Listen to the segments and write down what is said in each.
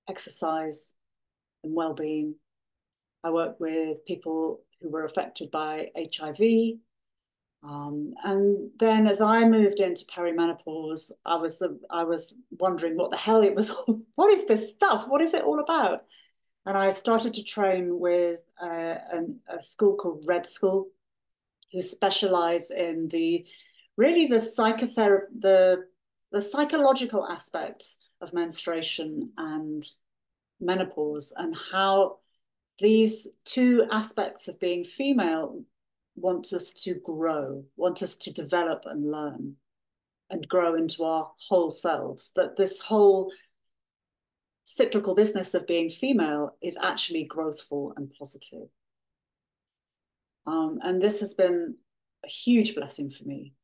exercise and well-being. I work with people who were affected by HIV. And then as I moved into perimenopause, I was wondering what the hell it was. What is this stuff? What is it all about? And I started to train with a school called Red School, who specialize in really the psychotherapy, the psychological aspects of menstruation and menopause, and how these two aspects of being female want us to grow, want us to develop and learn and grow into our whole selves. That this whole cyclical business of being female is actually growthful and positive. And this has been a huge blessing for me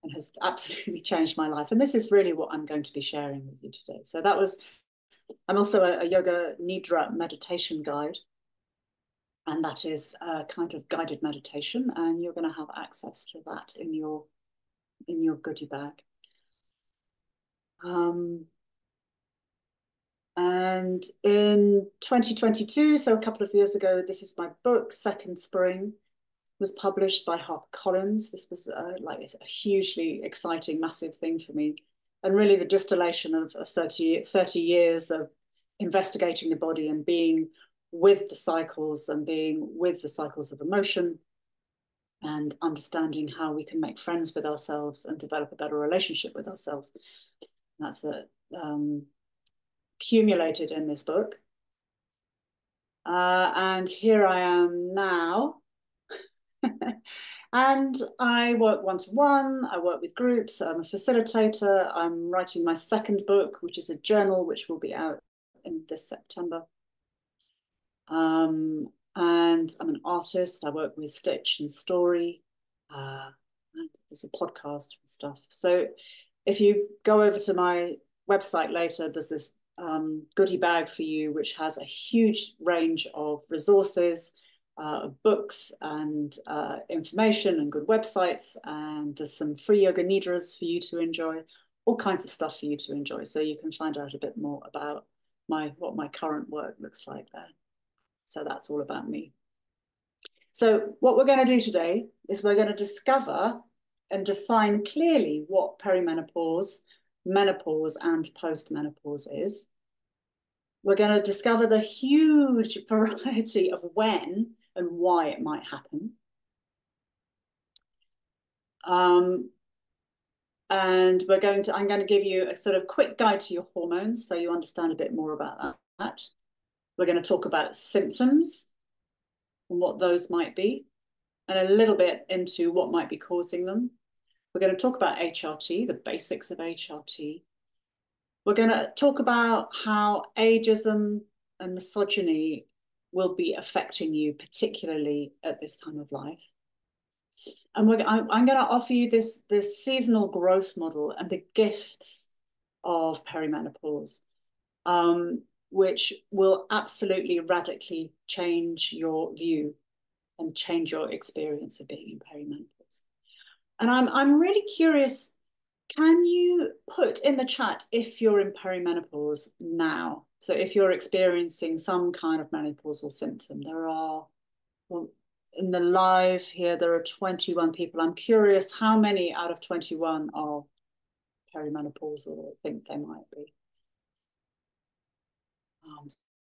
and has absolutely changed my life. And this is really what I'm going to be sharing with you today. So I'm also a Yoga Nidra meditation guide. And that is a kind of guided meditation. And you're going to have access to that in your goodie bag. And in 2022, so a couple of years ago, this is my book, Second Spring, was published by HarperCollins. This was like a hugely exciting, massive thing for me. And really the distillation of 30 years of investigating the body and being with the cycles and being with the cycles of emotion and understanding how we can make friends with ourselves and develop a better relationship with ourselves. And that's accumulated in this book. And here I am now. And I work one-to-one, I work with groups, I'm a facilitator, I'm writing my second book, which is a journal, which will be out in this September. And I'm an artist, I work with Stitch and Story, and there's a podcast and stuff. So if you go over to my website later, there's this goodie bag for you, which has a huge range of resources, books and information and good websites, and there's some free Yoga Nidras for you to enjoy, all kinds of stuff for you to enjoy, so you can find out a bit more about what my current work looks like there. So that's all about me. So what we're going to do today is we're going to discover and define clearly what perimenopause, menopause, and postmenopause is. We're going to discover the huge variety of when and why it might happen. And I'm going to give you a sort of quick guide to your hormones so you understand a bit more about that. We're going to talk about symptoms and what those might be, and a little bit into what might be causing them. We're going to talk about HRT, the basics of HRT. We're going to talk about how ageism and misogyny will be affecting you, particularly at this time of life. And I'm going to offer you this seasonal growth model and the gifts of perimenopause, which will absolutely radically change your view and change your experience of being in perimenopause. And I'm really curious, can you put in the chat if you're in perimenopause now? So if you're experiencing some kind of menopausal symptom, well, in the live here, there are 21 people. I'm curious how many out of 21 are perimenopausal or think they might be.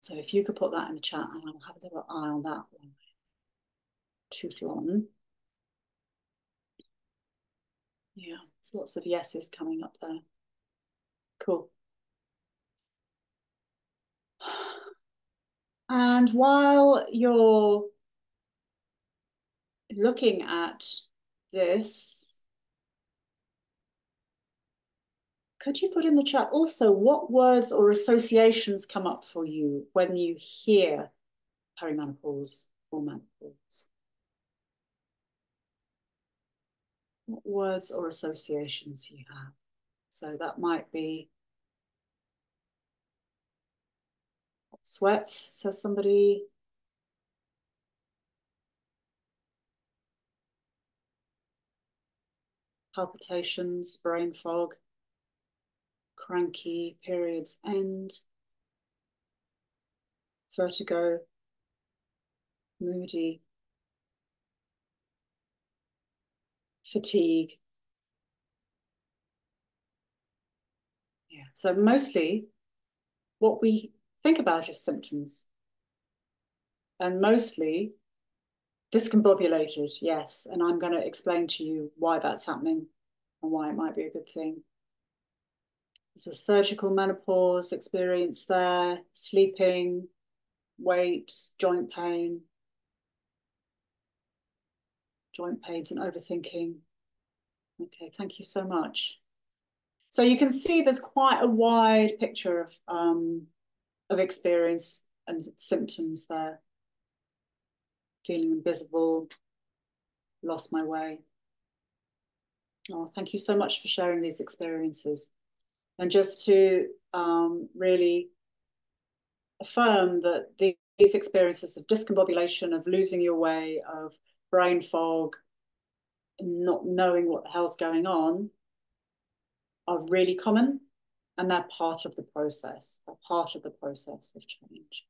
So if you could put that in the chat, and I'll have a little eye on that one. Tuflon. Yeah, there's lots of yeses coming up there. Cool. And while you're looking at this, could you put in the chat also what words or associations come up for you when you hear perimenopause or menopause? What words or associations you have? So that might be sweats, says somebody. Palpitations, brain fog, cranky, periods end. vertigo, moody, fatigue. Yeah. So mostly what we think about is symptoms, and mostly discombobulated, yes. And I'm going to explain to you why that's happening and why it might be a good thing. There's a surgical menopause experience there, sleeping, weight, joint pains and overthinking. Okay, thank you so much. So you can see there's quite a wide picture of experience and symptoms there. Feeling invisible, lost my way. Oh, thank you so much for sharing these experiences. And just to really affirm that these experiences of discombobulation, of losing your way, of brain fog, not knowing what the hell's going on, are really common, and they're part of the process. They're part of the process of change.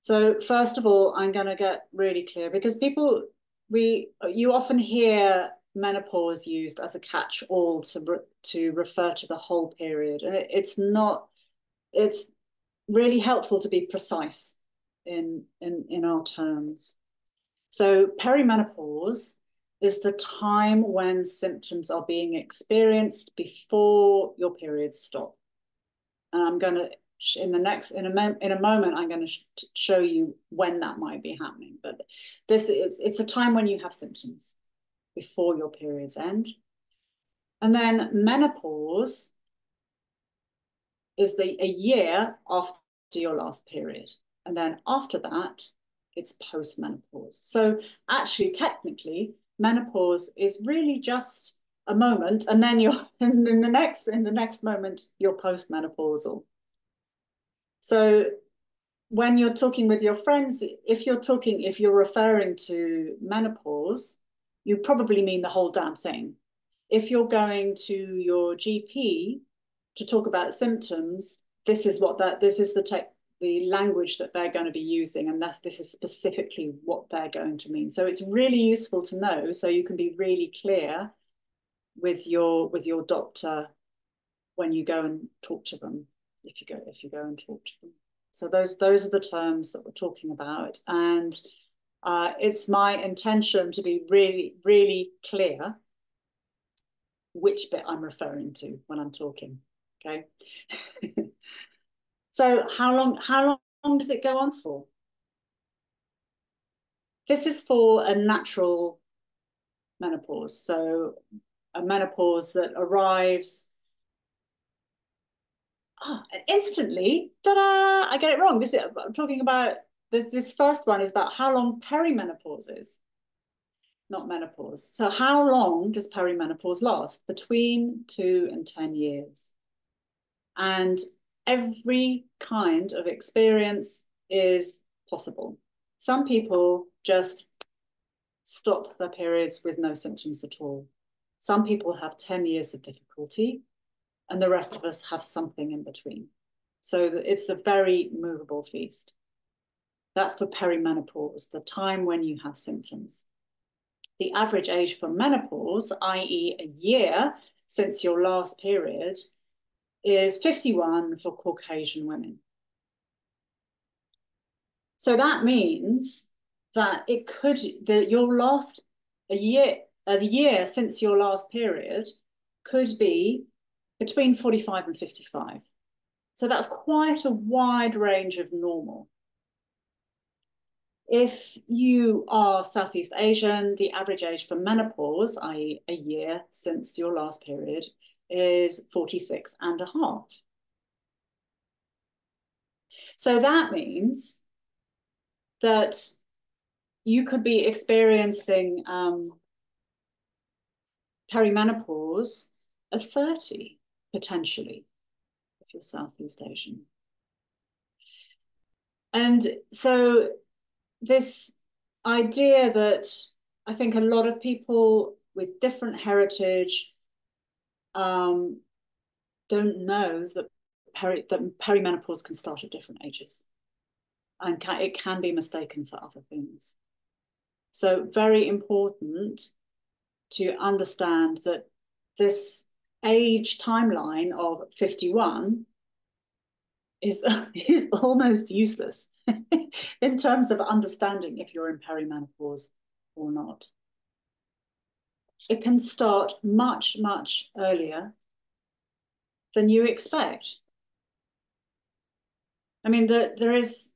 So first of all, I'm going to get really clear, because you often hear menopause used as a catch-all to refer to the whole period. And it's not, it's really helpful to be precise in our terms. So perimenopause is the time when symptoms are being experienced before your periods stop. And I'm going to, in a moment, I'm going to show you when that might be happening. But it's a time when you have symptoms before your periods end. And then menopause is a year after your last period. And then after that, it's post-menopause. So actually, technically, menopause is really just a moment, and then you're in the next moment, you're post-menopausal. So when you're talking with your friends, if you're referring to menopause, you probably mean the whole damn thing. If you're going to your GP to talk about symptoms, this is the language that they're going to be using, and this is specifically what they're going to mean. So it's really useful to know, so you can be really clear with your doctor when you go and talk to them, if you go and talk to them. So those are the terms that we're talking about, and it's my intention to be really, really clear which bit I'm referring to when I'm talking. Okay. So how long does it go on for? This is for a natural menopause. So a menopause that arrives instantly. Ta-da! I get it wrong. I'm talking about this first one is about how long perimenopause is, not menopause. So how long does perimenopause last? Between 2 and 10 years. And every kind of experience is possible. Some people just stop their periods with no symptoms at all. Some people have 10 years of difficulty, and the rest of us have something in between. So it's a very movable feast. That's for perimenopause, the time when you have symptoms. The average age for menopause, i.e. a year since your last period, is 51 for Caucasian women. So that means that a year since your last period could be between 45 and 55. So that's quite a wide range of normal. If you are Southeast Asian, the average age for menopause, i.e. a year since your last period, is 46 and a half. So that means that you could be experiencing perimenopause at 30, potentially, if you're Southeast Asian. And so this idea that I think a lot of people with different heritage don't know that perimenopause can start at different ages, and it can be mistaken for other things. So very important to understand that this age timeline of 51 is almost useless in terms of understanding if you're in perimenopause or not. It can start much, much earlier than you expect. I mean, there is,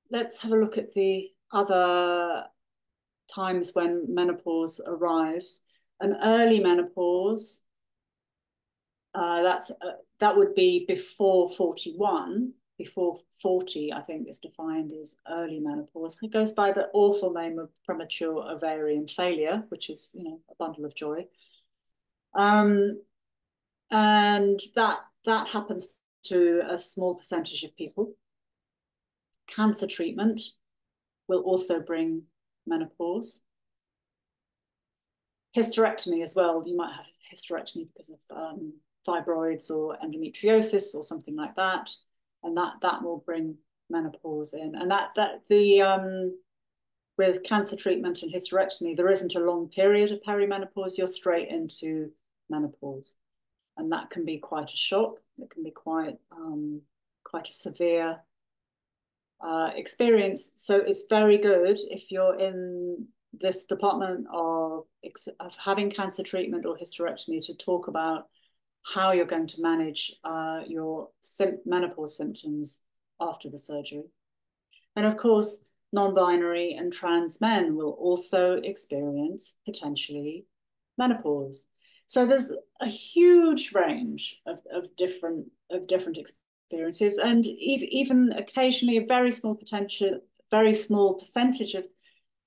let's have a look at the other times when menopause arrives. An early menopause, that would be before 41. Before 40, I think, is defined as early menopause. It goes by the awful name of premature ovarian failure, which is, you know, a bundle of joy. And that happens to a small percentage of people. Cancer treatment will also bring menopause. Hysterectomy as well. You might have hysterectomy because of fibroids or endometriosis or something like that, and that will bring menopause in. And with cancer treatment and hysterectomy, there isn't a long period of perimenopause. You're straight into menopause, and that can be quite a shock. It can be quite a severe experience. So it's very good if you're in this department of having cancer treatment or hysterectomy to talk about how you're going to manage your menopause symptoms after the surgery. And of course, non-binary and trans men will also experience potentially menopause. So there's a huge range of different experiences, and even occasionally a very small percentage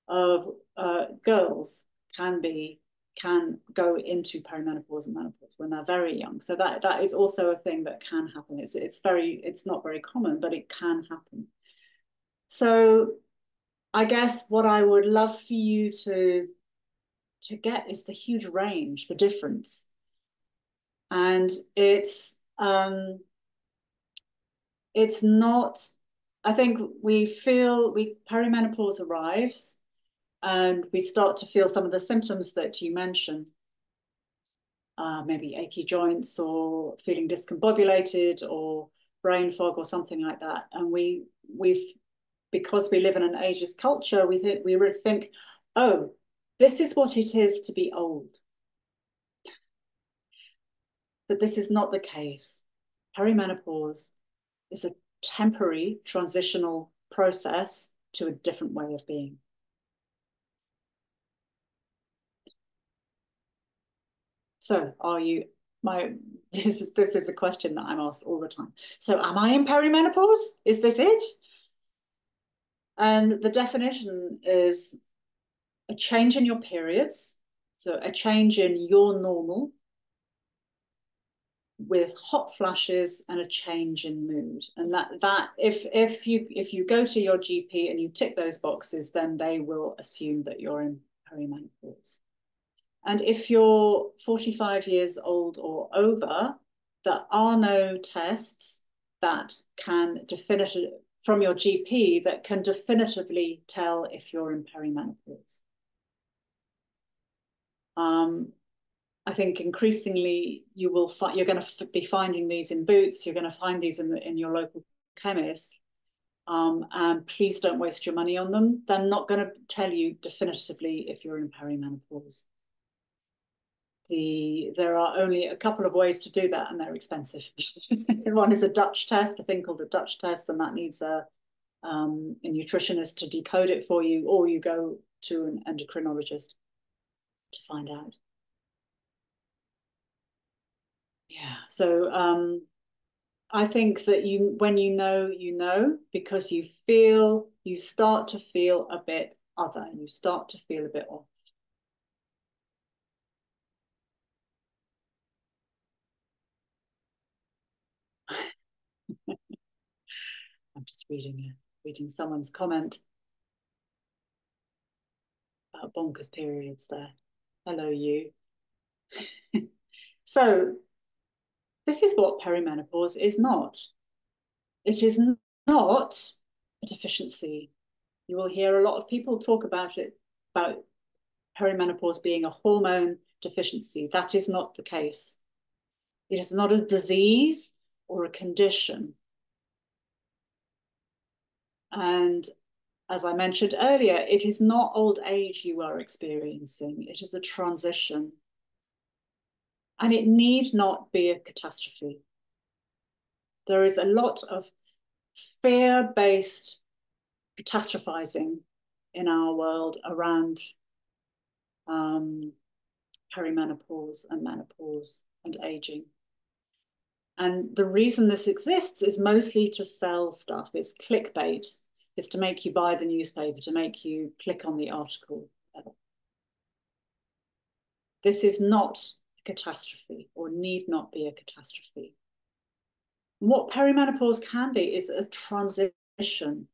of girls can go into perimenopause and menopause when they're very young. So that is also a thing that can happen. It's not very common, but it can happen. So I guess what I would love for you to get is the huge range, the difference. And it's not, I think perimenopause arrives and we start to feel some of the symptoms that you mentioned, maybe achy joints or feeling discombobulated or brain fog or something like that. And because we live in an ageist culture, we think, oh, this is what it is to be old. But this is not the case. Perimenopause is a temporary transitional process to a different way of being. So this is a question that I'm asked all the time. So am I in perimenopause? Is this it? And the definition is a change in your periods, so a change in your normal with hot flashes and a change in mood. And that if you go to your GP and you tick those boxes, then they will assume that you're in perimenopause. And if you're 45 years old or over, there are no tests that can from your GP that can definitively tell if you're in perimenopause. I think increasingly you're going to be finding these in Boots. You're going to find these in your local chemist. And please don't waste your money on them. They're not going to tell you definitively if you're in perimenopause. There are only a couple of ways to do that, and they're expensive. One is a Dutch test, a thing called a Dutch test, and that needs a nutritionist to decode it for you, or you go to an endocrinologist to find out. Yeah, so I think that when you know, because you start to feel a bit other, you start to feel a bit off. I'm just reading someone's comment about bonkers periods there. Hello, you. So This is what perimenopause is not. It is not a deficiency. You will hear a lot of people talk about it, about perimenopause being a hormone deficiency. That is not the case. It is not a disease or a condition. And as I mentioned earlier, it is not old age you are experiencing. It is a transition. And it need not be a catastrophe. There is a lot of fear-based catastrophizing in our world around perimenopause and menopause and aging. And the reason this exists is mostly to sell stuff. It's clickbait. It's to make you buy the newspaper, to make you click on the article. This is not a catastrophe, or need not be a catastrophe. What perimenopause can be is a transition.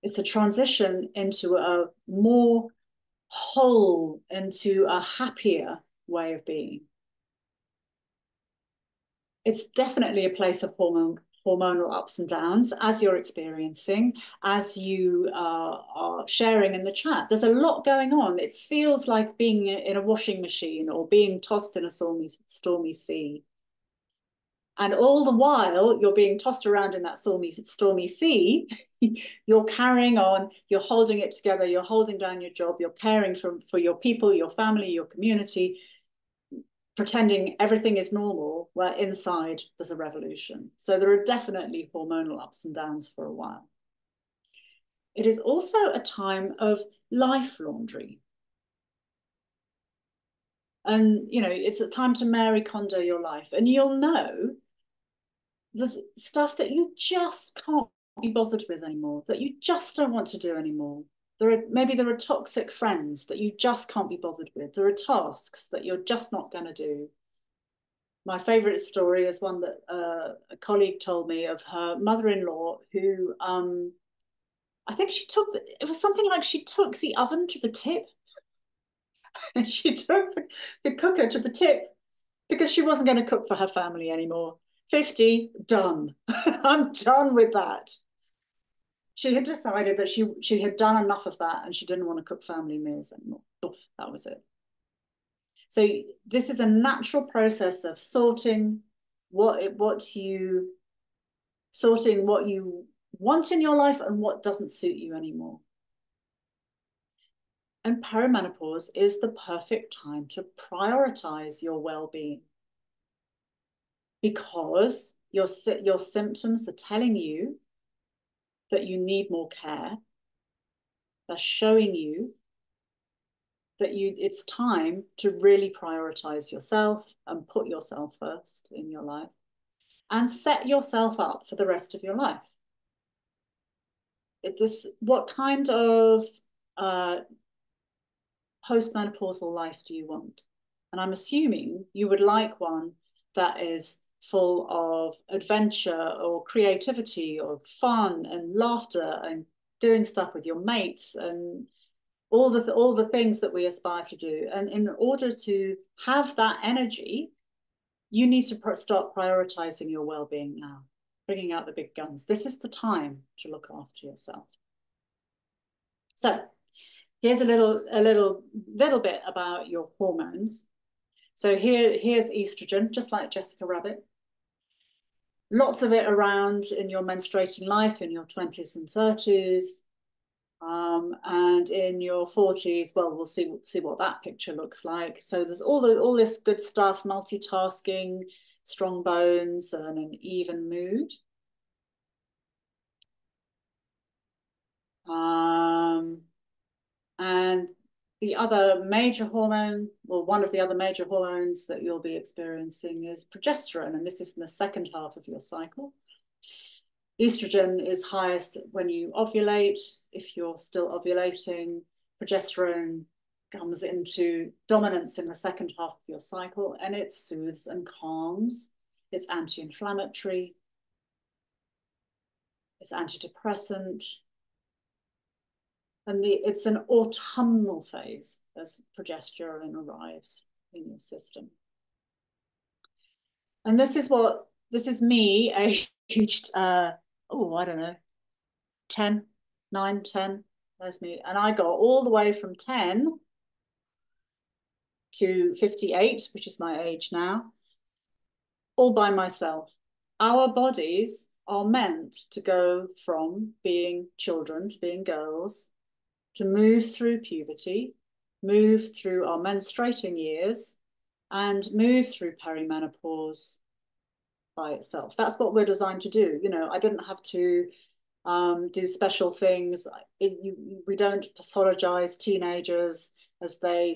It's a transition into a more whole, into a happier way of being. It's definitely a place of hormonal ups and downs, as you're experiencing, as you are sharing in the chat. There's a lot going on. It feels like being in a washing machine or being tossed in a stormy sea. And all the while you're being tossed around in that stormy sea, you're carrying on, you're holding it together, you're holding down your job, you're caring for your people, your family, your community, pretending everything is normal, where inside there's a revolution. So there are definitely hormonal ups and downs for a while. It is also a time of life laundry. And, you know, it's a time to Mary Kondo your life. And you'll know there's stuff that you just can't be bothered with anymore, that you just don't want to do anymore. Maybe there are toxic friends that you just can't be bothered with. There are tasks that you're just not going to do. My favorite story is one that a colleague told me of her mother-in-law who, I think it was something like she took the oven to the tip. And she took the cooker to the tip because she wasn't going to cook for her family anymore. 50, done. I'm done with that. She had decided that she had done enough of that and she didn't want to cook family meals anymore. Oof, that was it. So this is a natural process of sorting what you want in your life and what doesn't suit you anymore. And perimenopause is the perfect time to prioritize your well-being, because your symptoms are telling you that you need more care. They're showing you that it's time to really prioritize yourself and put yourself first in your life and set yourself up for the rest of your life. What kind of postmenopausal life do you want? And I'm assuming you would like one that is full of adventure or creativity or fun and laughter and doing stuff with your mates and all the things that we aspire to do. And in order to have that energy, you need to start prioritizing your well-being now, bringing out the big guns. This is the time to look after yourself. So here's a little bit about your hormones. So here's estrogen, just like Jessica Rabbit. Lots of it around in your menstruating life in your 20s and 30s. And in your 40s, well, we'll see what that picture looks like. So there's all this good stuff, multitasking, strong bones, and an even mood. And the other major hormone, well, one of the other major hormones that you'll be experiencing is progesterone, and this is in the second half of your cycle. Estrogen is highest when you ovulate. If you're still ovulating, progesterone comes into dominance in the second half of your cycle, and it soothes and calms. It's anti-inflammatory. It's antidepressant. And it's an autumnal phase as progesterone arrives in your system. And this is me aged, oh, I don't know, 10, 9, 10. There's me. And I got all the way from 10 to 58, which is my age now, all by myself. Our bodies are meant to go from being children to being girls, to move through puberty, move through our menstruating years, and move through perimenopause by itself. That's what we're designed to do. You know, I didn't have to do special things. We don't pathologize teenagers as they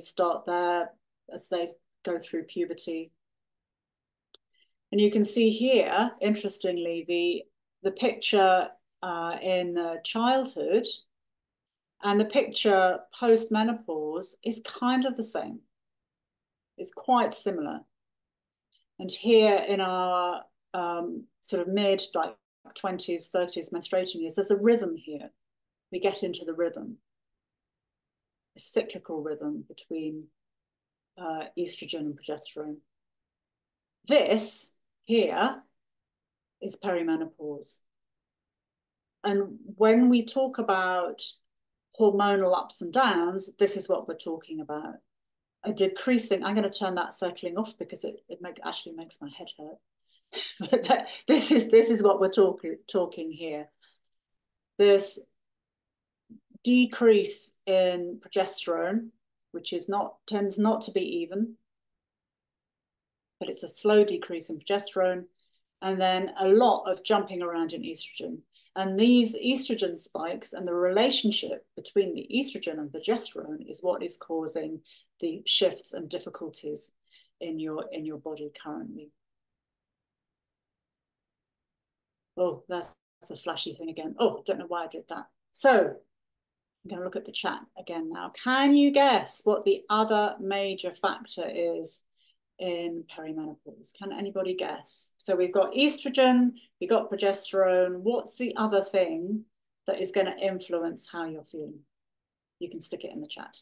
go through puberty. And you can see here, interestingly, the picture in childhood and the picture post-menopause is kind of the same. It's quite similar. And here in our sort of mid, like 20s, 30s menstruating years, there's a rhythm here. We get into the rhythm, a cyclical rhythm between estrogen and progesterone. This here is perimenopause. And when we talk about hormonal ups and downs, this is what we're talking about. A decreasing, I'm going to turn that circling off because it actually makes my head hurt. But this is what we're talking here. This decrease in progesterone, which tends not to be even, but it's a slow decrease in progesterone, and then a lot of jumping around in estrogen. And these estrogen spikes and the relationship between the estrogen and progesterone is what is causing the shifts and difficulties in your body currently. Oh, that's a flashy thing again. Oh, I don't know why I did that. So I'm going to look at the chat again now. Can you guess what the other major factor is in perimenopause? Can anybody guess? So we've got estrogen, we've got progesterone. What's the other thing that is going to influence how you're feeling? You can stick it in the chat.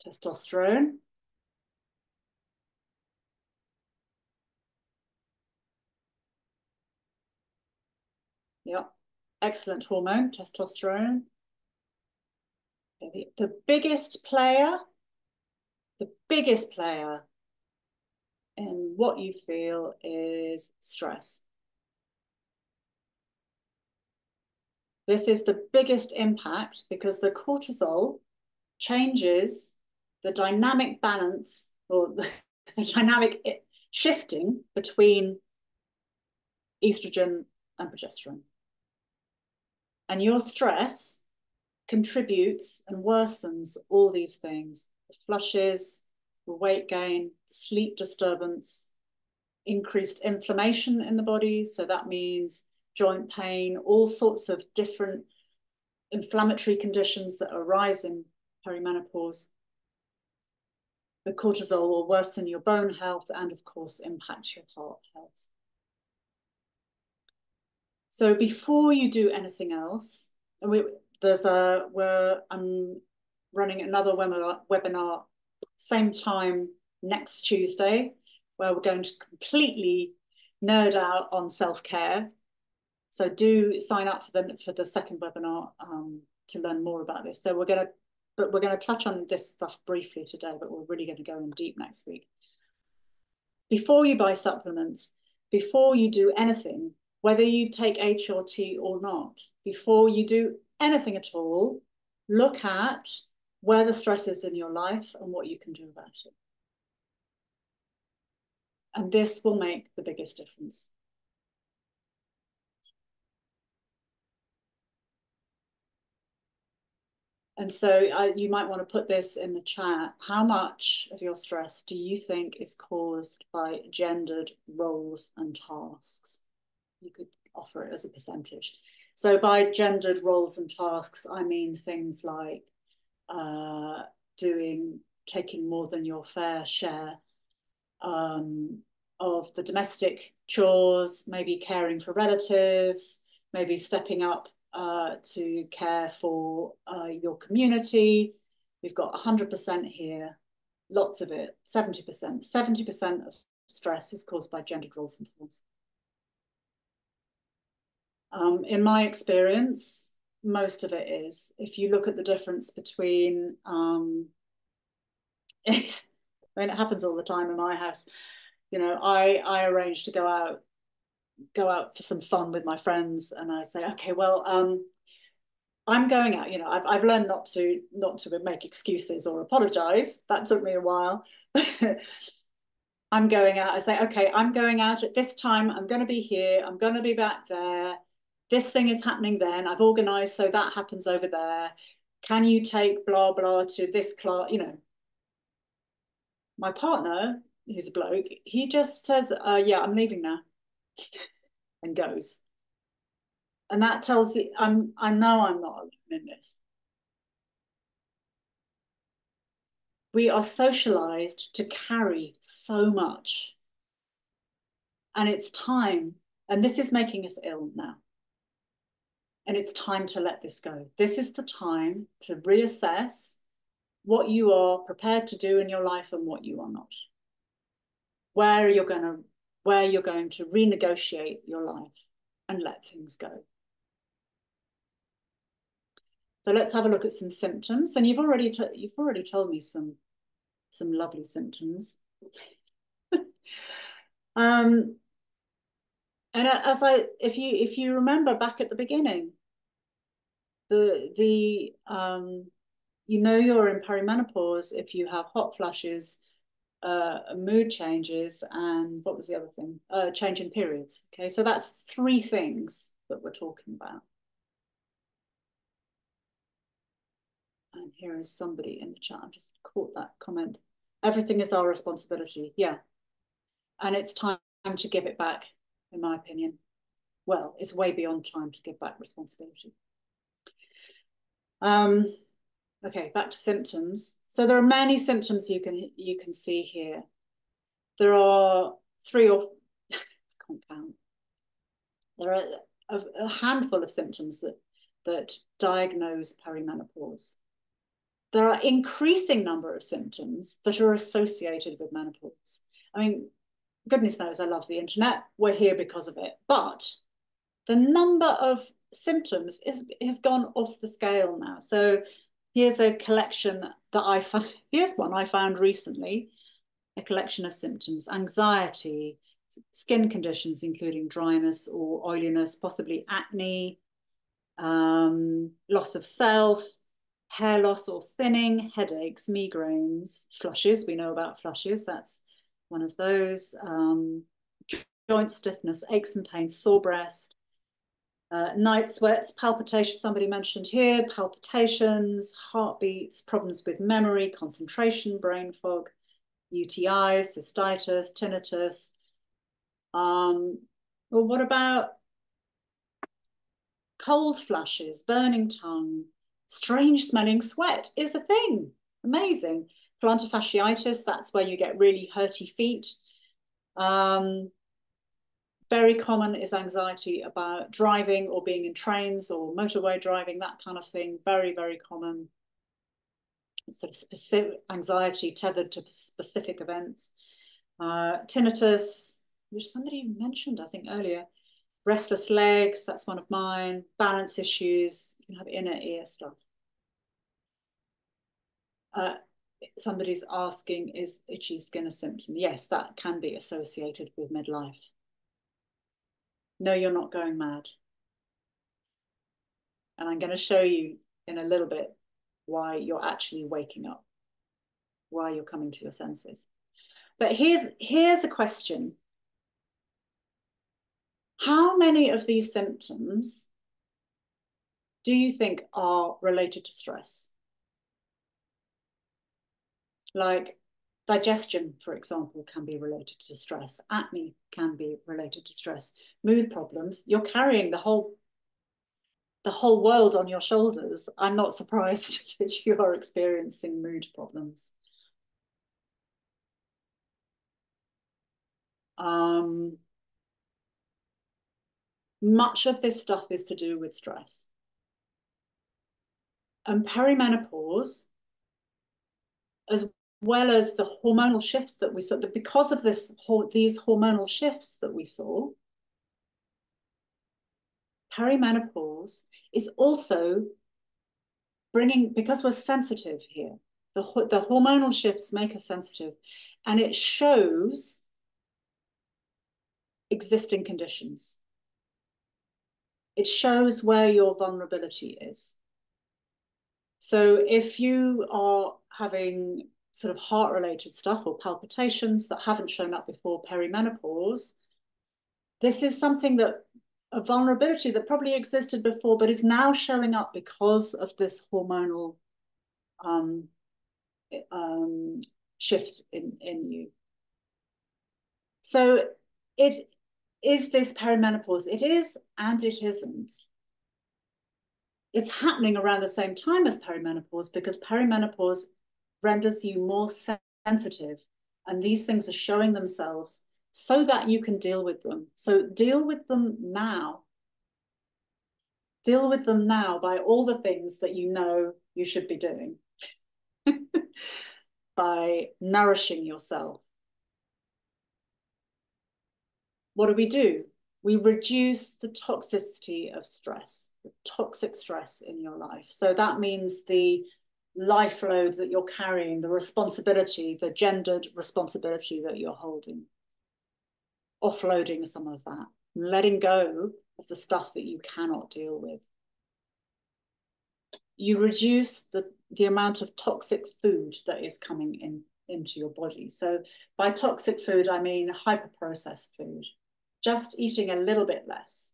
Testosterone. Yeah, excellent hormone, testosterone. The biggest player in what you feel is stress. This is the biggest impact because the cortisol changes the dynamic balance or the dynamic shifting between estrogen and progesterone. And your stress contributes and worsens all these things: the flushes, the weight gain, sleep disturbance, increased inflammation in the body. So that means joint pain, all sorts of different inflammatory conditions that arise in perimenopause. The cortisol will worsen your bone health and, of course, impact your heart health. So before you do anything else, I'm running another webinar same time next Tuesday, where we're going to completely nerd out on self-care. So do sign up for the second webinar to learn more about this. So we're going to touch on this stuff briefly today, but we're really going to go in deep next week. Before you buy supplements, before you do anything, whether you take HRT or not, before you do anything at all, look at where the stress is in your life and what you can do about it. And this will make the biggest difference. And so you might want to put this in the chat. How much of your stress do you think is caused by gendered roles and tasks? You could offer it as a percentage. So by gendered roles and tasks, I mean things like taking more than your fair share of the domestic chores, maybe caring for relatives, maybe stepping up to care for your community. We've got 100% here, lots of it, 70%. 70% of stress is caused by gendered roles and tools. In my experience, most of it is. If you look at the difference between, I mean, it happens all the time in my house. You know, I arrange to go out for some fun with my friends, and I say, okay, well, I'm going out. You know, I've learned not to make excuses or apologize. That took me a while. I'm going out. I say, okay, I'm going out at this time. I'm going to be here. I'm going to be back there. This thing is happening then. I've organized so that happens over there. Can you take blah blah to this class? You know, my partner, who's a bloke, he just says, yeah, I'm leaving now, and goes. And that tells you, I know I'm not alone in this. We are socialized to carry so much. And it's time, and this is making us ill now. And it's time to let this go. This is the time to reassess what you are prepared to do in your life and what you are not. Where you're going to renegotiate your life and let things go. So let's have a look at some symptoms. And you've already told me some lovely symptoms. And if you remember back at the beginning, you know you're in perimenopause if you have hot flushes, mood changes, and what was the other thing? Change in periods. Okay, so that's 3 things that we're talking about. And here is somebody in the chat. I just caught that comment. Everything is our responsibility. Yeah. And it's time to give it back, in my opinion. Well, it's way beyond time to give back responsibility. Okay, back to symptoms. So there are many symptoms you can see here. There are 3 or I can't count. There are a handful of symptoms that diagnose perimenopause. There are increasing number of symptoms that are associated with menopause. I mean, goodness knows I love the internet. We're here because of it. But the number of symptoms has gone off the scale now. So here's a collection that I found. Here's one I found recently, a collection of symptoms: anxiety, skin conditions, including dryness or oiliness, possibly acne, loss of self, hair loss or thinning, headaches, migraines, flushes. We know about flushes. That's one of those. Joint stiffness, aches and pains, sore breast, night sweats, palpitations, somebody mentioned here, palpitations, heartbeats, problems with memory, concentration, brain fog, UTIs, cystitis, tinnitus. Well, what about cold flushes, burning tongue, strange smelling sweat is a thing. Amazing. Plantar fasciitis, that's where you get really hurty feet. Very common is anxiety about driving or being in trains or motorway driving, that kind of thing. Very, very common. Sort of specific anxiety tethered to specific events. Tinnitus, which somebody mentioned, I think, earlier. Restless legs, that's one of mine. Balance issues, you can have inner ear stuff. Somebody's asking, is itchy skin a symptom? Yes, that can be associated with midlife. No, you're not going mad. And I'm going to show you in a little bit why you're actually waking up, why you're coming to your senses. But here's a question. How many of these symptoms do you think are related to stress? Like digestion, for example, can be related to stress. Acne can be related to stress. Mood problems, you're carrying the whole world on your shoulders. I'm not surprised that you are experiencing mood problems. Much of this stuff is to do with stress. And perimenopause, as well as the hormonal shifts that we saw, because of these hormonal shifts that we saw, perimenopause is also bringing, because we're sensitive here, the hormonal shifts make us sensitive, and it shows existing conditions. It shows where your vulnerability is. So if you are having sort of heart-related stuff or palpitations that haven't shown up before perimenopause, this is something that, a vulnerability that probably existed before, but is now showing up because of this hormonal shift in you. So it is this perimenopause. It is and it isn't. It's happening around the same time as perimenopause because perimenopause renders you more sensitive, and these things are showing themselves so that you can deal with them. So deal with them now. Deal with them now by all the things that you know you should be doing. By nourishing yourself. What do? We reduce the toxicity of stress, the toxic stress in your life. So that means the life load that you're carrying, the responsibility, the gendered responsibility that you're holding. Offloading some of that, letting go of the stuff that you cannot deal with. You reduce the amount of toxic food that is coming into your body. So by toxic food, I mean hyper-processed food. Just eating a little bit less.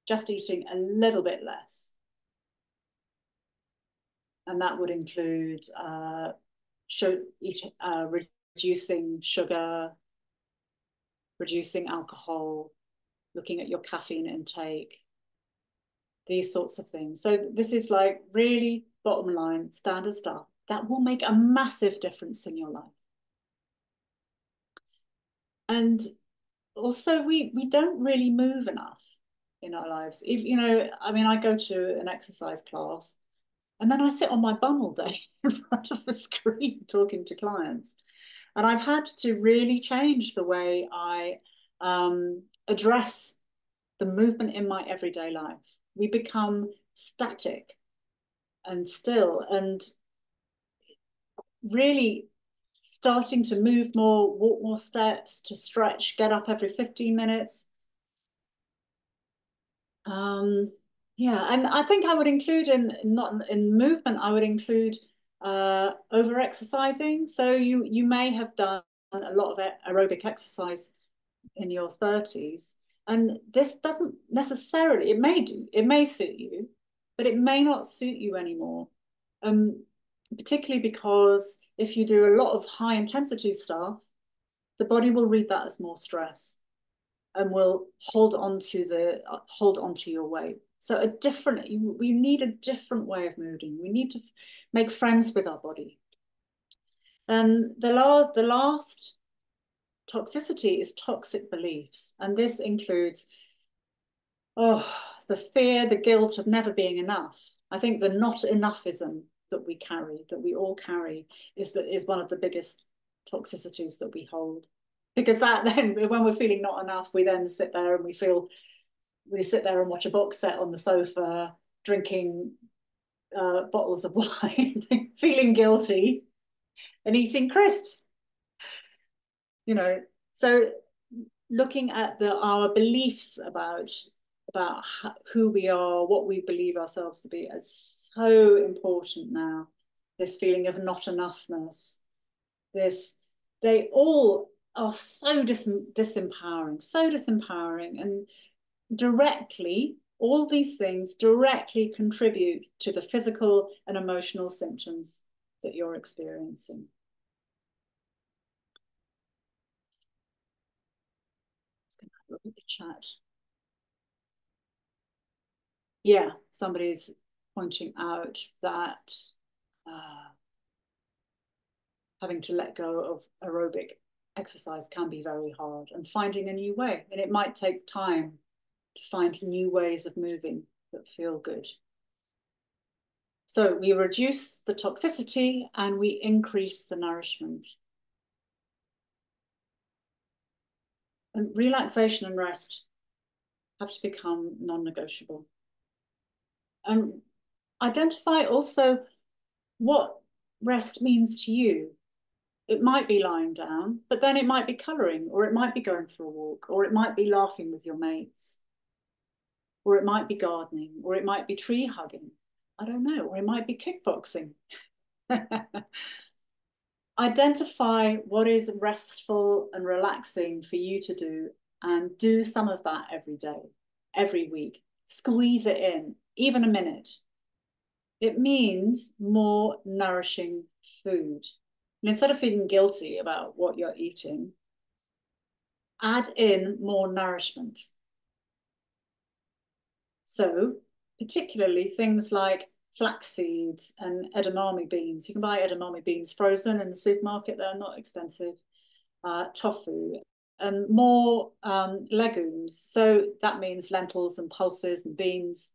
Just eating a little bit less. And that would include reducing sugar, reducing alcohol, looking at your caffeine intake, these sorts of things. So this is like really bottom line, standard stuff that will make a massive difference in your life. And also we don't really move enough in our lives. If, you know, I mean, I go to an exercise class and then I sit on my bum all day in front of a screen talking to clients. And I've had to really change the way I address the movement in my everyday life. We become static and still, and really starting to move more, walk more steps, to stretch, get up every 15 minutes. Yeah, and I think I would include not in movement, I would include over exercising. So you may have done a lot of aerobic exercise in your 30s, and this doesn't necessarily, it may suit you, but it may not suit you anymore. Particularly because if you do a lot of high intensity stuff, the body will read that as more stress and will hold on to your weight. So we need a different way of moving. We need to make friends with our body. And the last toxicity is toxic beliefs. And this includes, the fear, the guilt of never being enough. I think the not enoughism that we all carry, is one of the biggest toxicities that we hold. Because that then, when we're feeling not enough, we then sit there and we sit there and watch a box set on the sofa, drinking bottles of wine, feeling guilty, and eating crisps. You know, so looking at our beliefs about who we are, what we believe ourselves to be, is so important now. This feeling of not enoughness, they all are so disempowering, and directly, all these things directly contribute to the physical and emotional symptoms that you're experiencing. Let's go have a look at the chat. Yeah, somebody's pointing out that having to let go of aerobic exercise can be very hard, and finding a new way. And it might take time to find new ways of moving that feel good. So we reduce the toxicity and we increase the nourishment. And relaxation and rest have to become non-negotiable. And identify also what rest means to you. It might be lying down, but then it might be colouring, or it might be going for a walk, or it might be laughing with your mates, or it might be gardening, or it might be tree hugging. I don't know, or it might be kickboxing. Identify what is restful and relaxing for you to do, and do some of that every day, every week. Squeeze it in, even a minute. It means more nourishing food. And instead of feeling guilty about what you're eating, add in more nourishment. So, particularly things like flax seeds and edamame beans. You can buy edamame beans frozen in the supermarket, they're not expensive. Tofu and more legumes. So that means lentils and pulses and beans,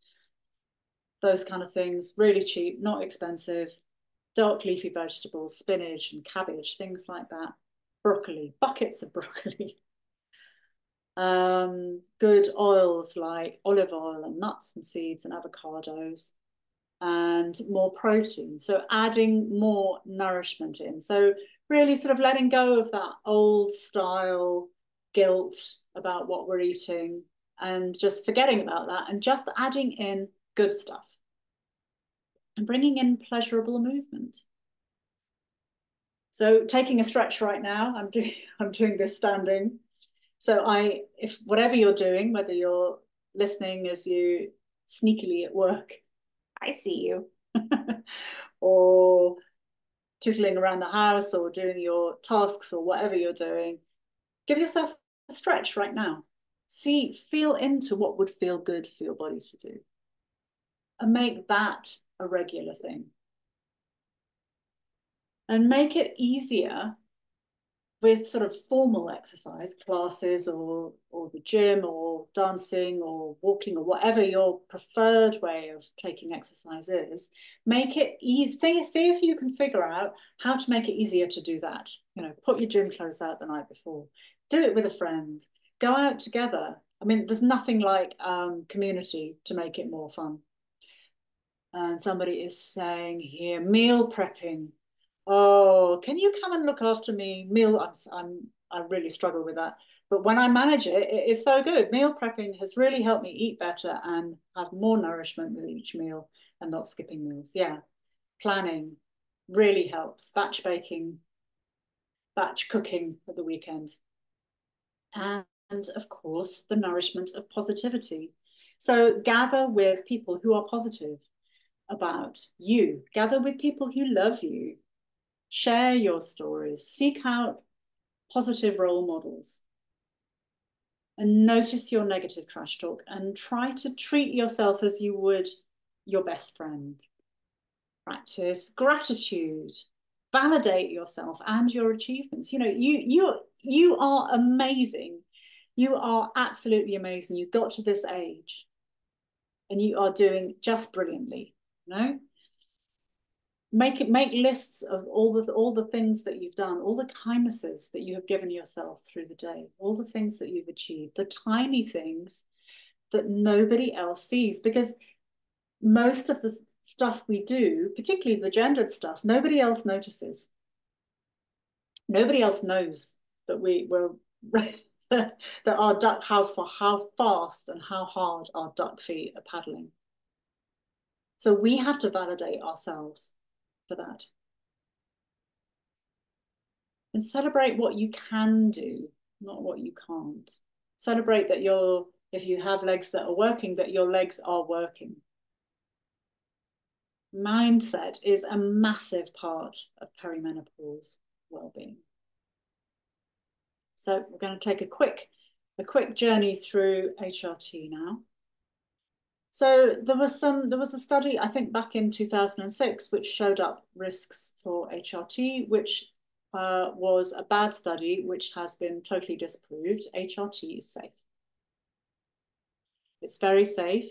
those kind of things, really cheap, not expensive. Dark leafy vegetables, spinach and cabbage, things like that. Broccoli, buckets of broccoli. Good oils like olive oil and nuts and seeds and avocados, and more protein. So adding more nourishment in. So really sort of letting go of that old style guilt about what we're eating and just forgetting about that and just adding in good stuff and bringing in pleasurable movement. So taking a stretch right now, I'm doing this standing. So if whatever you're doing, whether you're listening as you sneakily at work, I see you, or tootling around the house or doing your tasks or whatever you're doing, give yourself a stretch right now. Feel into what would feel good for your body to do. And make that a regular thing. And make it easier with sort of formal exercise classes or the gym or dancing or walking or whatever your preferred way of taking exercise is. Make it easy. See if you can figure out how to make it easier to do that. You know, put your gym clothes out the night before. Do it with a friend. Go out together. I mean, there's nothing like community to make it more fun. And somebody is saying here, meal prepping. Oh, can you come and look after me? I really struggle with that. But when I manage it, it is so good. Meal prepping has really helped me eat better and have more nourishment with each meal and not skipping meals. Yeah. Planning really helps. Batch baking, batch cooking at the weekends. And of course, the nourishment of positivity. So gather with people who are positive about you. Gather with people who love you. Share your stories. Seek out positive role models. And notice your negative trash talk and try to treat yourself as you would your best friend. Practice gratitude. Validate yourself and your achievements. You know, you are amazing. You are absolutely amazing. You got to this age and you are doing just brilliantly, you know? Make lists of all the things that you've done, all the kindnesses that you have given yourself through the day, all the things that you've achieved, the tiny things that nobody else sees, because most of the stuff we do, particularly the gendered stuff, nobody else notices. Nobody else knows that we're that our duck, how fast and how hard our duck feet are paddling. So we have to validate ourselves for that. And celebrate what you can do, not what you can't. Celebrate that if you have legs that are working, that your legs are working. Mindset is a massive part of perimenopause well-being. So we're going to take a quick journey through HRT now. So there was a study, I think back in 2006, which showed up risks for HRT, which was a bad study, which has been totally disproved. HRT is safe. It's very safe.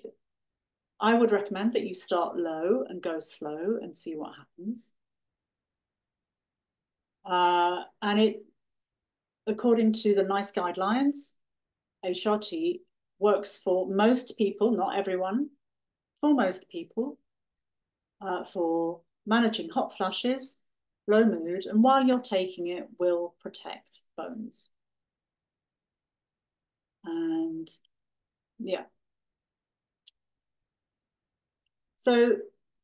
I would recommend that you start low and go slow and see what happens. And it, according to the NICE guidelines, HRT works for most people, not everyone, for most people, for managing hot flushes, low mood, and while you're taking it, will protect bones. And yeah. So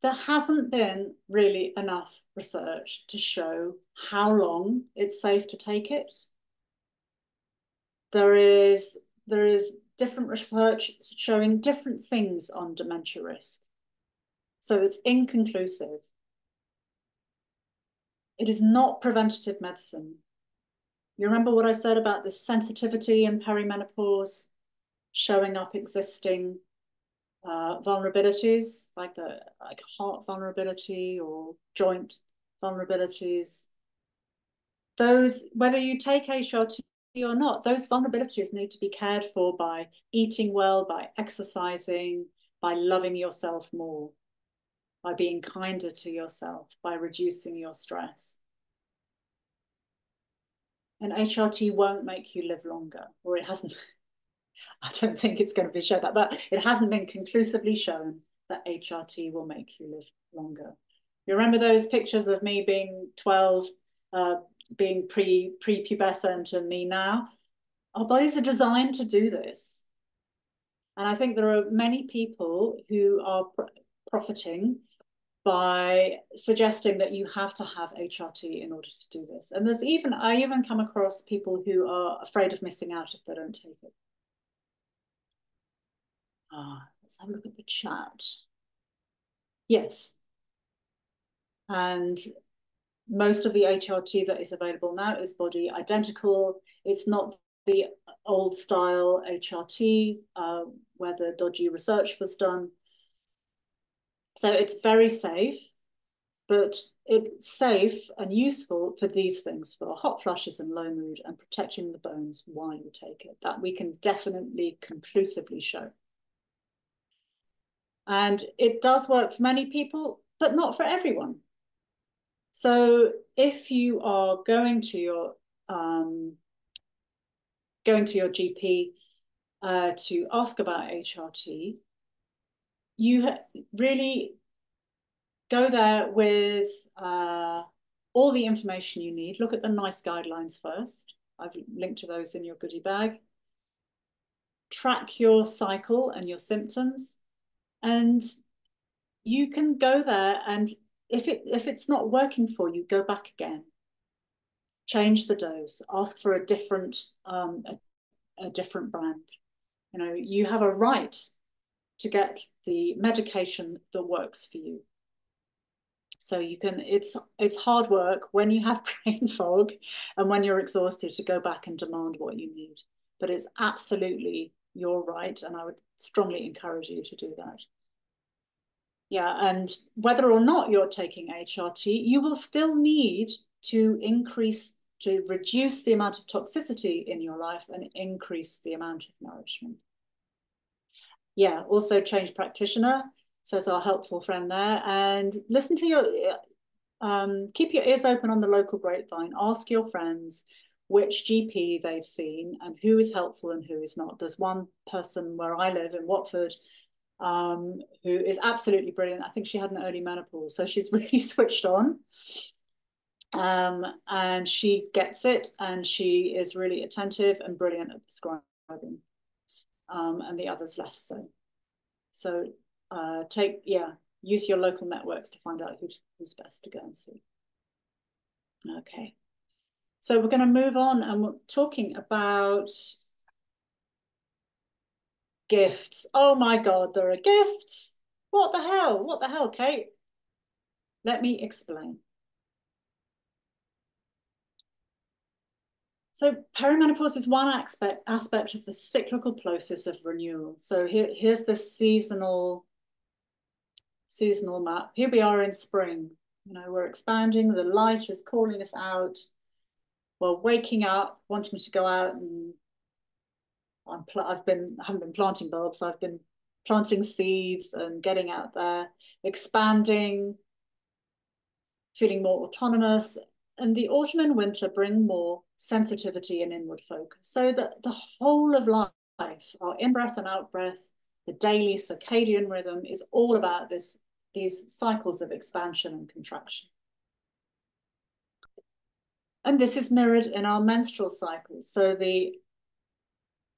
there hasn't been really enough research to show how long it's safe to take it. There is different research showing different things on dementia risk. So it's inconclusive. It is not preventative medicine. You remember what I said about the sensitivity in perimenopause showing up existing vulnerabilities, like heart vulnerability or joint vulnerabilities. Those, whether you take HRT or not, those vulnerabilities need to be cared for by eating well, by exercising, by loving yourself more, by being kinder to yourself, by reducing your stress. And HRT won't make you live longer, or it hasn't. I don't think it's going to be shown that, but it hasn't been conclusively shown that HRT will make you live longer. You remember those pictures of me being 12, being prepubescent, and me now? Our bodies are designed to do this. And I think there are many people who are profiting by suggesting that you have to have HRT in order to do this. And I even come across people who are afraid of missing out if they don't take it. Let's have a look at the chat. Yes. And most of the HRT that is available now is body identical. It's not the old style HRT where the dodgy research was done. So it's very safe, but it's safe and useful for these things, for hot flushes and low mood and protecting the bones while you take it. That we can definitely conclusively show. And it does work for many people, but not for everyone. So if you are going to your GP to ask about HRT, you really go there with all the information you need. Look at the NICE guidelines first. I've linked to those in your goodie bag. Track your cycle and your symptoms. And you can go there, and if it's not working for you, go back again. Change the dose. Ask for a different brand. You know, you have a right to get the medication that works for you. So you can. It's hard work when you have brain fog and when you're exhausted to go back and demand what you need. But it's absolutely your right, and I would strongly encourage you to do that. Yeah, and whether or not you're taking HRT, you will still need to reduce the amount of toxicity in your life and increase the amount of nourishment. Yeah, also change practitioner, says our helpful friend there, and listen to keep your ears open on the local grapevine. Ask your friends which GP they've seen and who is helpful and who is not. There's one person where I live in Watford who is absolutely brilliant. I think she had an early menopause, so she's really switched on. And she gets it, and she is really attentive and brilliant at prescribing, and the others less so. So use your local networks to find out who's best to go and see. Okay, so we're going to move on, and we're talking about gifts. Oh my God, there are gifts. What the hell? What the hell, Kate? Let me explain. So perimenopause is one aspect of the cyclical process of renewal. So here's the seasonal map. Here we are in spring. You know, we're expanding. The light is calling us out. We're waking up, wanting to go out, and I haven't been planting bulbs. I've been planting seeds and getting out there, expanding, feeling more autonomous. And the autumn and winter bring more sensitivity and inward focus. So that the whole of life, our in-breath and out-breath, the daily circadian rhythm is all about these cycles of expansion and contraction. And this is mirrored in our menstrual cycles. So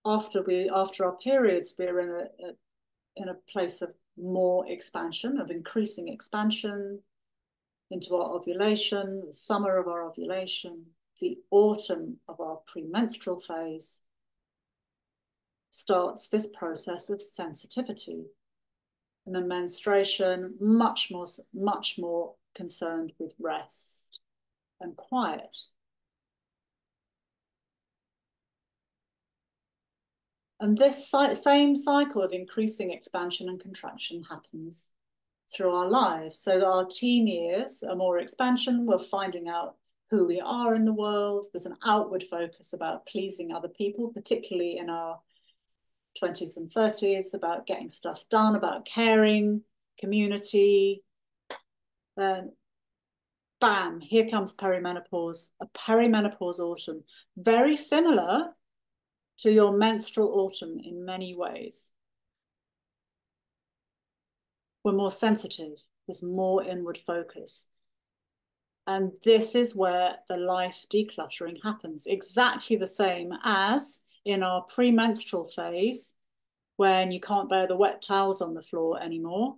after our periods, we're in a place of more expansion, of increasing expansion, into our ovulation, the summer of our ovulation, the autumn of our premenstrual phase starts this process of sensitivity. And the menstruation, much more concerned with rest and quiet. And this same cycle of increasing expansion and contraction happens through our lives. So that our teen years are more expansion. We're finding out who we are in the world. There's an outward focus about pleasing other people, particularly in our 20s and 30s, about getting stuff done, about caring, community. Then, bam, here comes perimenopause, a perimenopause autumn, very similar to your menstrual autumn in many ways. We're more sensitive, there's more inward focus. And this is where the life decluttering happens, exactly the same as in our premenstrual phase, when you can't bear the wet towels on the floor anymore.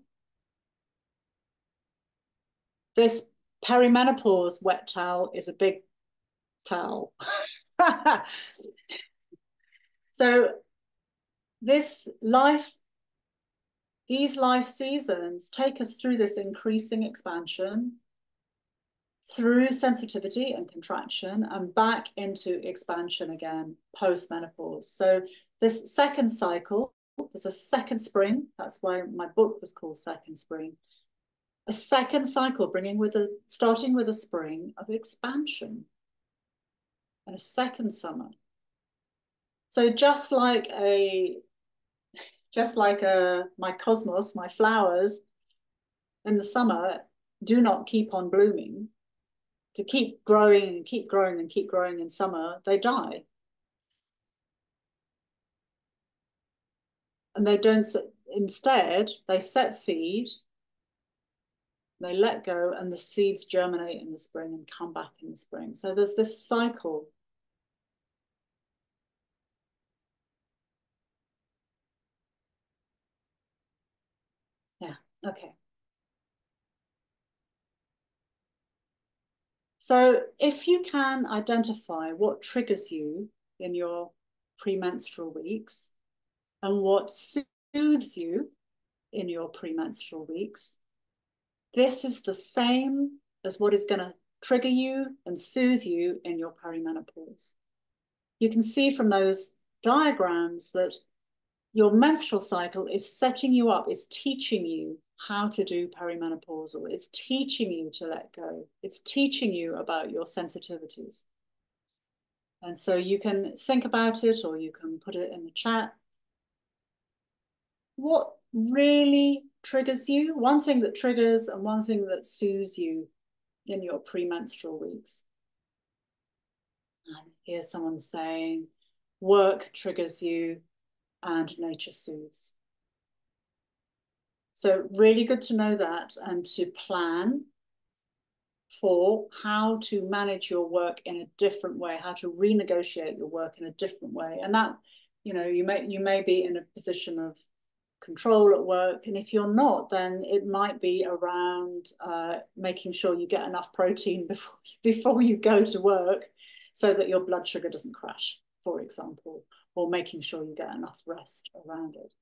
This perimenopause wet towel is a big towel. So these life seasons take us through this increasing expansion, through sensitivity and contraction, and back into expansion again post-menopause. So this second cycle, there's a second spring. That's why my book was called Second Spring. A second cycle starting with a spring of expansion and a second summer. So just like my cosmos, my flowers in the summer do not keep on blooming. To keep growing and keep growing and keep growing in summer, they die. And they don't, instead, they set seed, they let go, and the seeds germinate in the spring and come back in the spring. So there's this cycle. Yeah, okay. So if you can identify what triggers you in your premenstrual weeks and what soothes you in your premenstrual weeks, this is the same as what is going to trigger you and soothe you in your perimenopause. You can see from those diagrams that your menstrual cycle is setting you up, is teaching you how to do perimenopausal. It's teaching you to let go. It's teaching you about your sensitivities. And so you can think about it, or you can put it in the chat. What really triggers you? One thing that triggers and one thing that soothes you in your premenstrual weeks. And here's someone saying, work triggers you and nature soothes. So really good to know that and to plan for how to manage your work in a different way, how to renegotiate your work in a different way. And that, you know, you may be in a position of control at work, and if you're not, then it might be around making sure you get enough protein before you go to work, so that your blood sugar doesn't crash, for example, or making sure you get enough rest around it.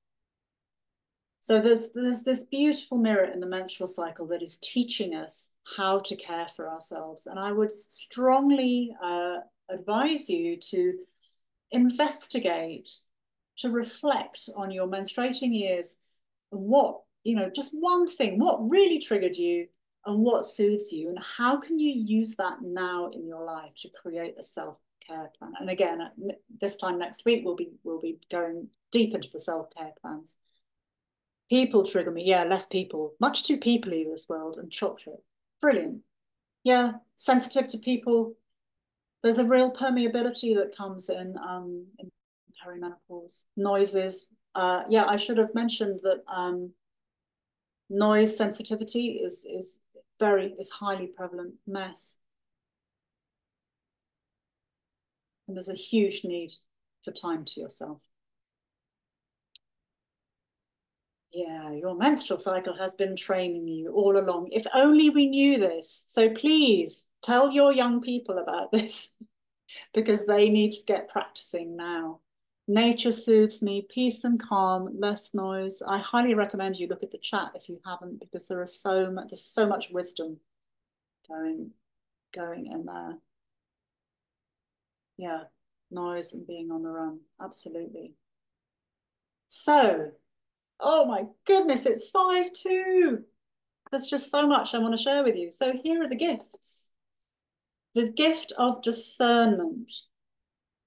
So there's this beautiful mirror in the menstrual cycle that is teaching us how to care for ourselves. And I would strongly advise you to investigate, to reflect on your menstruating years and what, you know, just one thing, what really triggered you and what soothes you, and how can you use that now in your life to create a self-care plan. And again, this time next week, we'll be going deep into the self-care plans. People trigger me. Yeah, less people. Much too people-y this world, and chocolate. Brilliant. Yeah, sensitive to people. There's a real permeability that comes in perimenopause. Noises. Yeah, I should have mentioned that noise sensitivity is highly prevalent mess. And there's a huge need for time to yourself. Yeah, your menstrual cycle has been training you all along. If only we knew this. So please tell your young people about this because they need to get practicing now. Nature soothes me, peace and calm, less noise. I highly recommend you look at the chat if you haven't, because there's so much wisdom going in there. Yeah, noise and being on the run. Absolutely. So, oh my goodness, it's 5-2. There's just so much I want to share with you. So here are the gifts. The gift of discernment.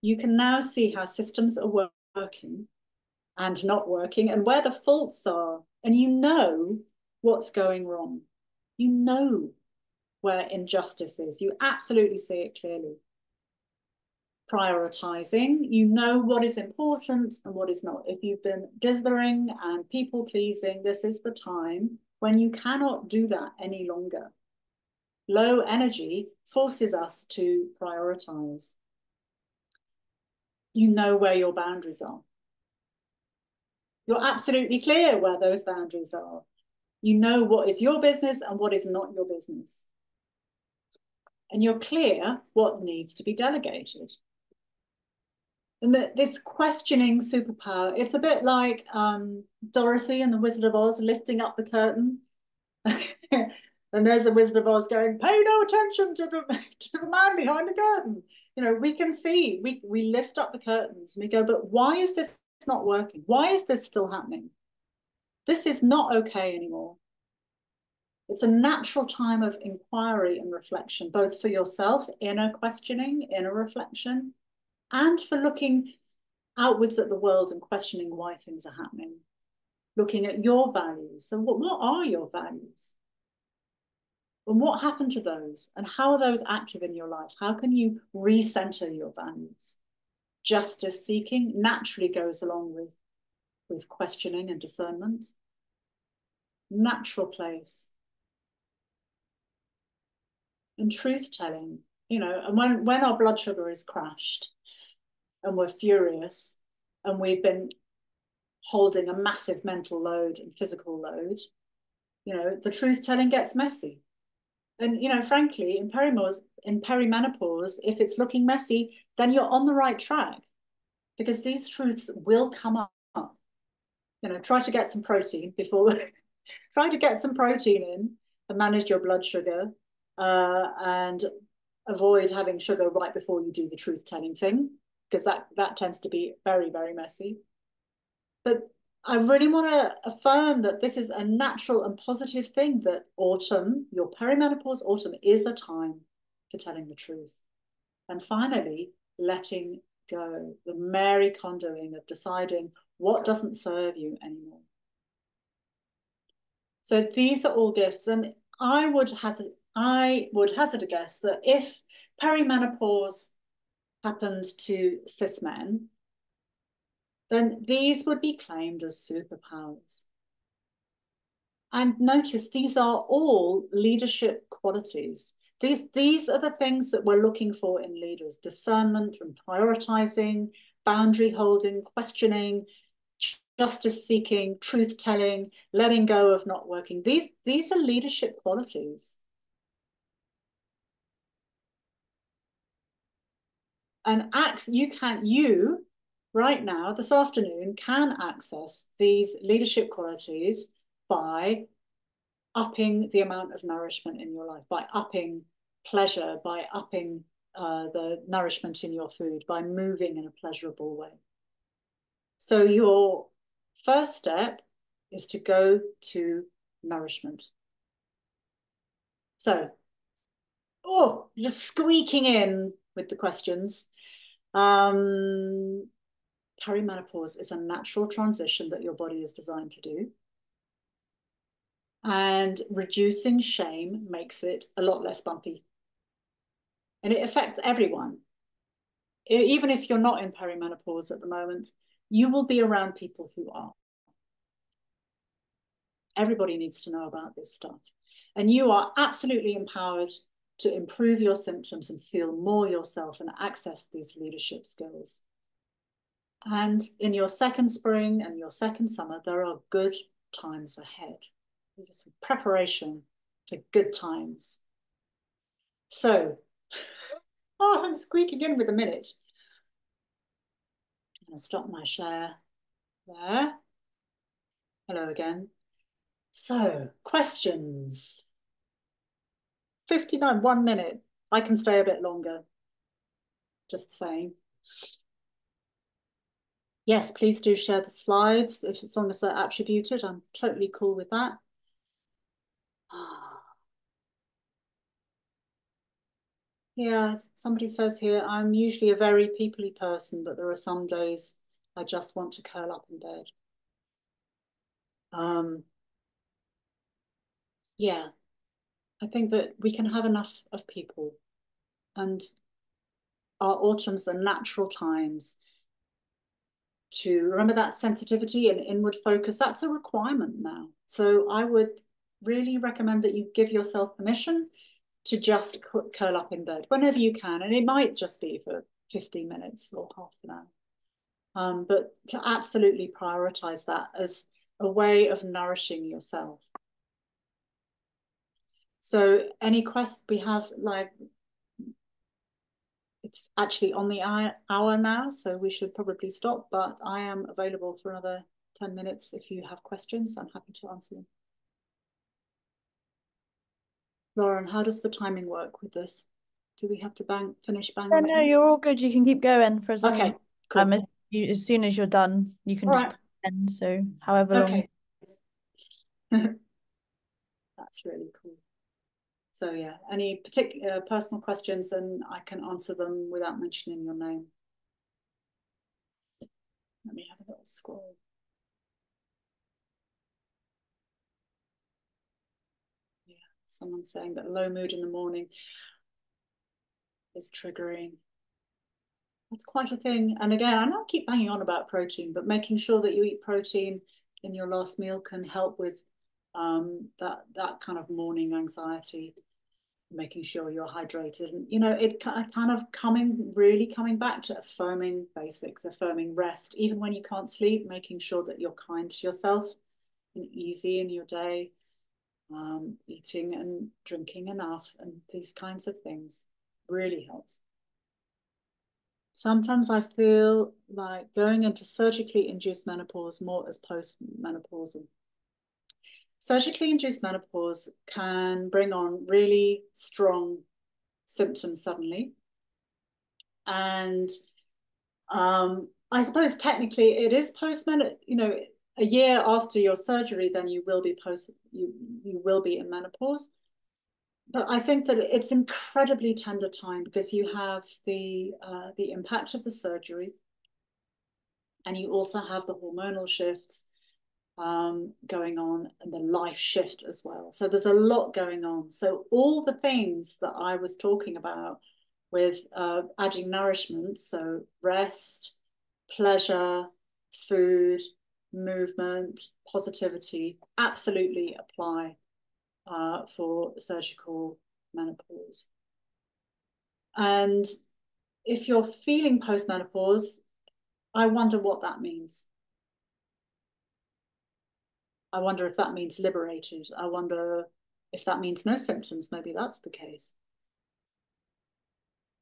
You can now see how systems are working and not working and where the faults are. And you know what's going wrong. You know where injustice is. You absolutely see it clearly. Prioritizing, you know what is important and what is not. If you've been dithering and people pleasing, this is the time when you cannot do that any longer. Low energy forces us to prioritize. You know where your boundaries are. You're absolutely clear where those boundaries are. You know what is your business and what is not your business. And you're clear what needs to be delegated. And this questioning superpower, it's a bit like Dorothy and the Wizard of Oz lifting up the curtain. And there's the Wizard of Oz going, pay no attention to the man behind the curtain. You know, we can see, we lift up the curtains and we go, but why is this not working? Why is this still happening? This is not okay anymore. It's a natural time of inquiry and reflection, both for yourself, inner questioning, inner reflection, and for looking outwards at the world and questioning why things are happening. Looking at your values. So what are your values? And what happened to those? And how are those active in your life? How can you recenter your values? Justice seeking naturally goes along with questioning and discernment. Natural place. And truth telling, you know, and when our blood sugar is crashed and we're furious and we've been holding a massive mental load and physical load, you know, the truth telling gets messy. And, you know, frankly, in perimenopause, if it's looking messy, then you're on the right track because these truths will come up. You know, try to get some protein before, try to get some protein in and manage your blood sugar and avoid having sugar right before you do the truth telling thing, because that tends to be very, very messy. But I really want to affirm that this is a natural and positive thing, that autumn, your perimenopause autumn, is a time for telling the truth. And finally, letting go, the Mary Kondoing of deciding what doesn't serve you anymore. So these are all gifts. And I would hazard a guess that if perimenopause happened to cis men, then these would be claimed as superpowers. And notice these are all leadership qualities. These are the things that we're looking for in leaders: discernment and prioritizing, boundary holding, questioning, justice seeking, truth telling, letting go of not working. These are leadership qualities. And you right now, this afternoon, can access these leadership qualities by upping the amount of nourishment in your life, by upping pleasure, by upping the nourishment in your food, by moving in a pleasurable way. So your first step is to go to nourishment. So, just squeaking in with the questions. Perimenopause is a natural transition that your body is designed to do. And reducing shame makes it a lot less bumpy. And it affects everyone. Even if you're not in perimenopause at the moment, you will be around people who are. Everybody needs to know about this stuff. And you are absolutely empowered to improve your symptoms and feel more yourself and access these leadership skills. And in your second spring and your second summer, there are good times ahead. Just preparation for good times. So, oh, I'm squeaking in with a minute. I'm going to stop my share there. Hello again. So, questions. 59, 1 minute. I can stay a bit longer. Just saying. Yes, please do share the slides, if as long as they're attributed. I'm totally cool with that. Yeah, somebody says here, I'm usually a very peoply person, but there are some days I just want to curl up in bed. Yeah, I think that we can have enough of people, and our autumns are natural times to remember that sensitivity and inward focus. That's a requirement now. So I would really recommend that you give yourself permission to just curl up in bed whenever you can. And it might just be for 15 minutes or half an hour. But to absolutely prioritize that as a way of nourishing yourself. So any quest we have, like, it's actually on the hour now, so we should probably stop, but I am available for another 10 minutes. If you have questions, I'm happy to answer them. Lauren, how does the timing work with this? Do we have to finish bang on No, time? you're all good. You can keep going for as long as Okay, cool. as soon as you're done, you can All just right. put end. So however long. Okay. That's really cool. So yeah, any particular personal questions, and I can answer them without mentioning your name. Let me have a little scroll. Yeah, someone saying that low mood in the morning is triggering. That's quite a thing. And again, I don't keep banging on about protein, but making sure that you eat protein in your last meal can help with that kind of morning anxiety. Making sure you're hydrated, and it kind of really coming back to affirming basics, affirming rest, even when you can't sleep, making sure that you're kind to yourself and easy in your day, eating and drinking enough, and these kinds of things really helps. Sometimes I feel like going into surgically induced menopause more as postmenopausal. Surgically induced menopause can bring on really strong symptoms suddenly. And I suppose technically it is post-menopause, a year after your surgery, then you will be you will be in menopause. But I think that it's incredibly tender time because you have the impact of the surgery, and you also have the hormonal shifts going on, and the life shift as well. So there's a lot going on. So all the things that I was talking about with adding nourishment, so rest, pleasure, food, movement, positivity, absolutely apply for surgical menopause. And if you're feeling postmenopause, I wonder what that means. I wonder if that means liberated. I wonder if that means no symptoms. Maybe that's the case.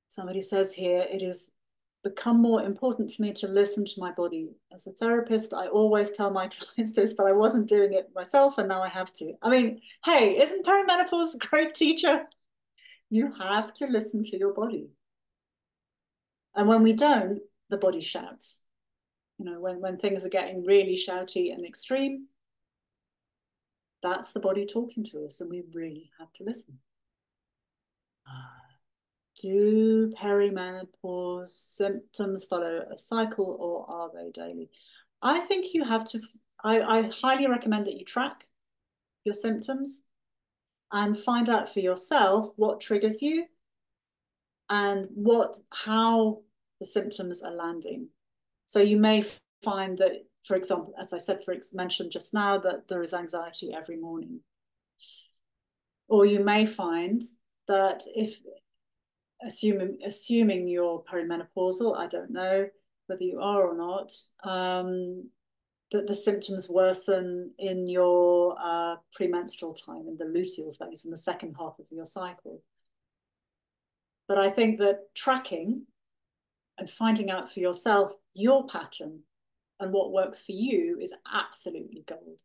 Somebody says here, it has become more important to me to listen to my body. As a therapist, I always tell my clients this, but I wasn't doing it myself, and now I have to. I mean, hey, isn't perimenopause a great teacher? You have to listen to your body. And when we don't, the body shouts. When things are getting really shouty and extreme, that's the body talking to us, and we really have to listen. Do perimenopause symptoms follow a cycle, or are they daily? I think you have to, I highly recommend that you track. your symptoms and find out for yourself what triggers you and how the symptoms are landing. So you may find that, for example, as I mentioned just now, that there is anxiety every morning. Or you may find that if, assuming you're perimenopausal, I don't know whether you are or not, that the symptoms worsen in your premenstrual time, in the luteal phase, in the second half of your cycle. But I think that tracking and finding out for yourself your pattern and what works for you is absolutely gold.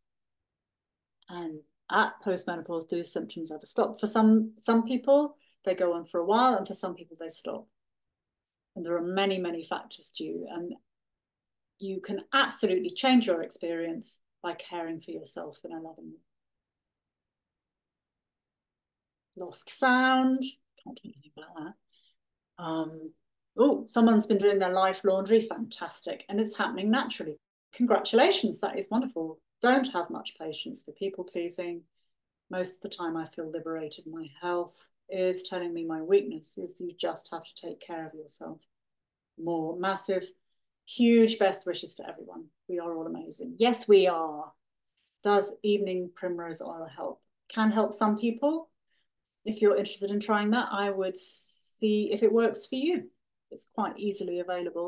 And at postmenopause, do symptoms ever stop? For some people, they go on for a while, and for some people, they stop. And there are many, many factors due. And you can absolutely change your experience by caring for yourself in a loving way. Lost sound, can't do anything about that. Oh, someone's been doing their life laundry, fantastic. And it's happening naturally. Congratulations, that is wonderful. Don't have much patience for people pleasing. Most of the time I feel liberated. My health is telling me my weakness is you just have to take care of yourself. More massive, huge best wishes to everyone. We are all amazing. Yes, we are. Does evening primrose oil help? Can help some people. If you're interested in trying that, I would see if it works for you. It's quite easily available.